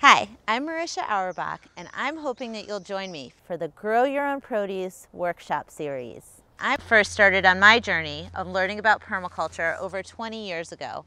Hi, I'm Marisha Auerbach, and I'm hoping that you'll join me for the Grow Your Own Produce workshop series. I first started on my journey of learning about permaculture over 20 years ago.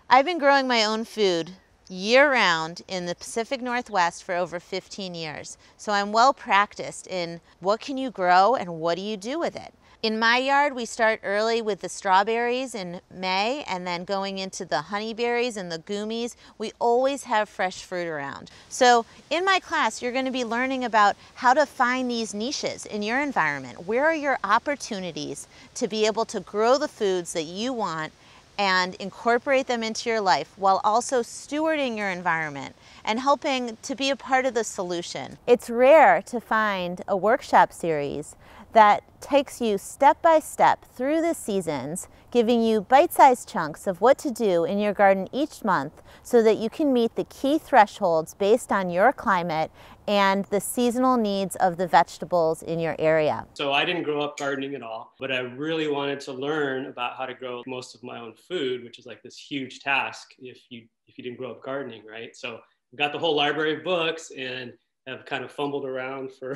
I've been growing my own food year-round in the Pacific Northwest for over 15 years, so I'm well practiced in what can you grow and what do you do with it. In my yard, we start early with the strawberries in May and then going into the honeyberries and the gummies. We always have fresh fruit around. So in my class, you're going to be learning about how to find these niches in your environment. Where are your opportunities to be able to grow the foods that you want and incorporate them into your life while also stewarding your environment and helping to be a part of the solution. It's rare to find a workshop series that takes you step by step through the seasons, giving you bite-sized chunks of what to do in your garden each month so that you can meet the key thresholds based on your climate and the seasonal needs of the vegetables in your area. So I didn't grow up gardening at all, but I really wanted to learn about how to grow most of my own food, which is like this huge task if you didn't grow up gardening, right? So I got the whole library of books and have kind of fumbled around for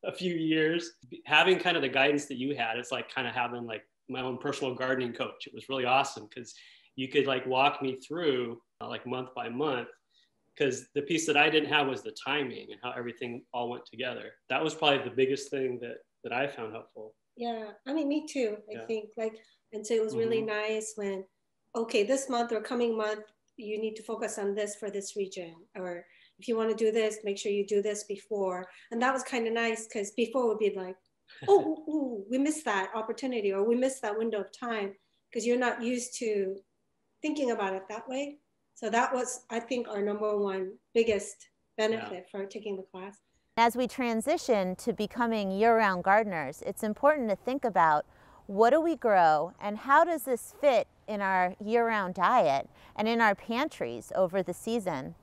a few years. Having kind of the guidance that you had, it's like kind of having like my own personal gardening coach. It was really awesome because you could like walk me through like month by month, because the piece that I didn't have was the timing and how everything all went together. That was probably the biggest thing that I found helpful. Yeah, I mean, me too. I think and so it was really nice when, okay, this month or coming month, you need to focus on this for this region, or if you want to do this, make sure you do this before. And that was kind of nice because before it would be like, oh, we missed that opportunity or we missed that window of time because you're not used to thinking about it that way. So that was, I think, our number one biggest benefit for taking the class. As we transition to becoming year-round gardeners, it's important to think about what do we grow and how does this fit in our year-round diet and in our pantries over the season.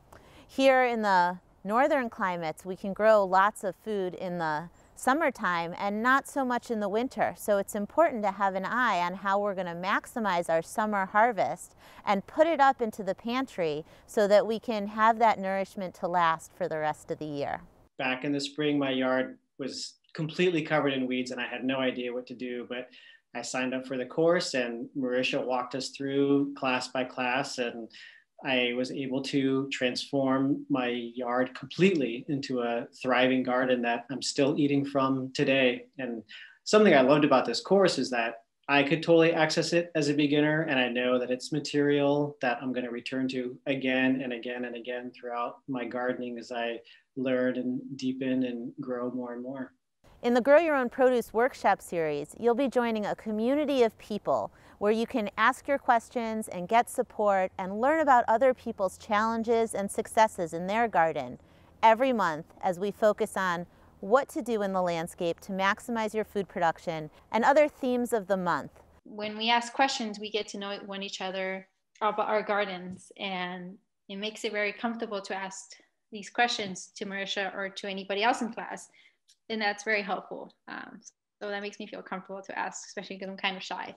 Here in the northern climates, we can grow lots of food in the summertime and not so much in the winter. So it's important to have an eye on how we're going to maximize our summer harvest and put it up into the pantry so that we can have that nourishment to last for the rest of the year. Back in the spring, my yard was completely covered in weeds and I had no idea what to do, but I signed up for the course and Marisha walked us through class by class, and I was able to transform my yard completely into a thriving garden that I'm still eating from today. And something I loved about this course is that I could totally access it as a beginner, and I know that it's material that I'm going to return to again and again and again throughout my gardening as I learn and deepen and grow more and more. In the Grow Your Own Produce workshop series, you'll be joining a community of people where you can ask your questions and get support and learn about other people's challenges and successes in their garden every month as we focus on what to do in the landscape to maximize your food production and other themes of the month. When we ask questions, we get to know each other about our gardens, and it makes it very comfortable to ask these questions to Marisha or to anybody else in class. And that's very helpful. So that makes me feel comfortable to ask, especially because I'm kind of shy.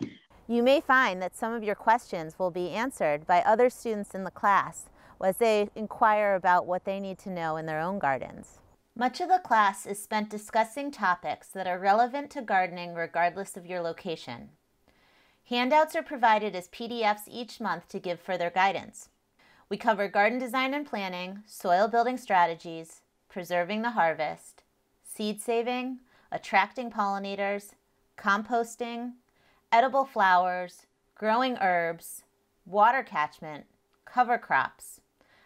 You may find that some of your questions will be answered by other students in the class as they inquire about what they need to know in their own gardens. Much of the class is spent discussing topics that are relevant to gardening regardless of your location. Handouts are provided as PDFs each month to give further guidance. We cover garden design and planning, soil building strategies, preserving the harvest, seed saving, attracting pollinators, composting, edible flowers, growing herbs, water catchment, cover crops,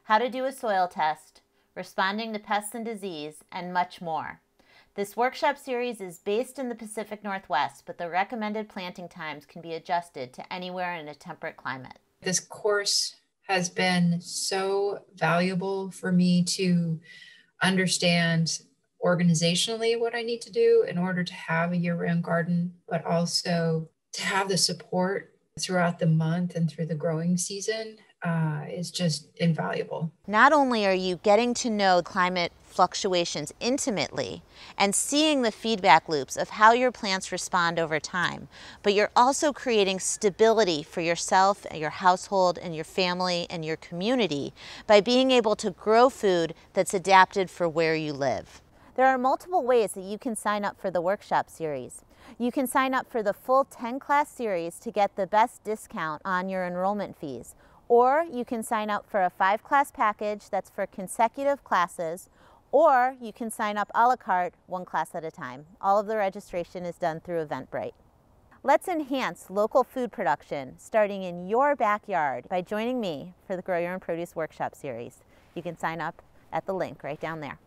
how to do a soil test, responding to pests and disease, and much more. This workshop series is based in the Pacific Northwest, but the recommended planting times can be adjusted to anywhere in a temperate climate. This course has been so valuable for me to understand organizationally what I need to do in order to have a year-round garden, but also to have the support throughout the month and through the growing season is just invaluable. Not only are you getting to know climate fluctuations intimately and seeing the feedback loops of how your plants respond over time, but you're also creating stability for yourself and your household and your family and your community by being able to grow food that's adapted for where you live. There are multiple ways that you can sign up for the workshop series. You can sign up for the full 10-class series to get the best discount on your enrollment fees. Or you can sign up for a 5-class package that's for consecutive classes, or you can sign up a la carte, 1 class at a time. All of the registration is done through Eventbrite. Let's enhance local food production starting in your backyard by joining me for the Grow Your Own Produce Workshop Series. You can sign up at the link right down there.